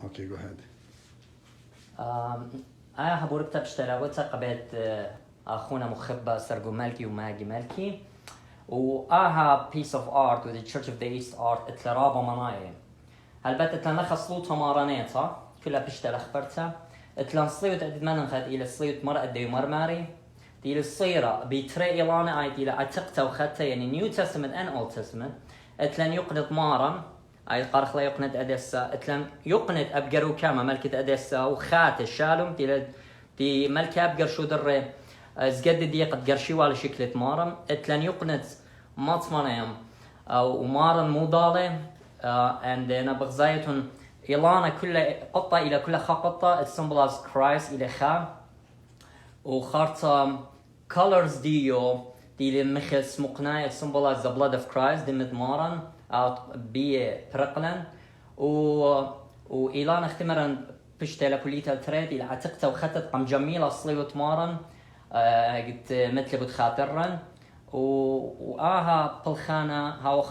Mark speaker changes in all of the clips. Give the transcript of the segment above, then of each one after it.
Speaker 1: Okay, go ahead.
Speaker 2: أنا هبورك بشتراوتها قبل أخونا مخبى سرقو مالكي وماجي مالكي وآها piece of art with the Church of the East art اتلرابا منايا هالبت اتلنا خصلوتها مارانيتها كلها بشتري أخبرتها اتلنا صيوت قد ما نخد إلى صيوت مرة قد مرماري إلى الصيرة بيتري إيلانا أيد إلى أتقتها وخدتها يعني New Testament and Old Testament اتلنا يقنط مارا أي قارخ لا يقنط أدسا اتلن يقنط أبجرو كاما ملكة أدسا وخات الشالم تي ملكة أبجر شو در زجد دي قد جرشي على شكل مارم اتلن يقنط مطمنهم أو مارن مودالة and أنا بغزايتهم إلانا كل قطة إلى كل قطة it symbolizes Christ إلى خا وخارطة colors ديو دي مخس مقناع it symbolizes the blood of Christ دمت مارن أو بيه برقلن وإيلان اختمرن بشتى لكلية التريد إلى عتقته وخطت قم جميلة صليوت مارن قلت مثل قد خاطرن وآها بالخانة هاو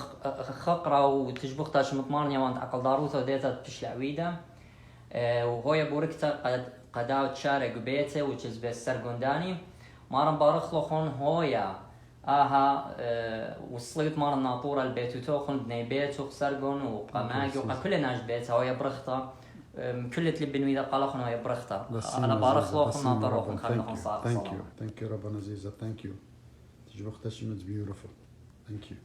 Speaker 2: خقرة وتجبختها مطمارن يوان عقل داروثة وديتها بشلع ويدا وهو يبوركتا قداو تشارك بيته which is بس سرقنداني مارن بارخلوخون هويا آها وصليت مارن ناطورة البيت وتوخن بني بيت وخسرقون وقماقي وكل ناش بيتها هويا برختا كل تلب بنويدا قالخن هويا برختا أنا بارخلوخن ناطروخن خلوخن صار
Speaker 1: Thank you ربنا عزيزة thank you تجبختها شمت beautiful thank you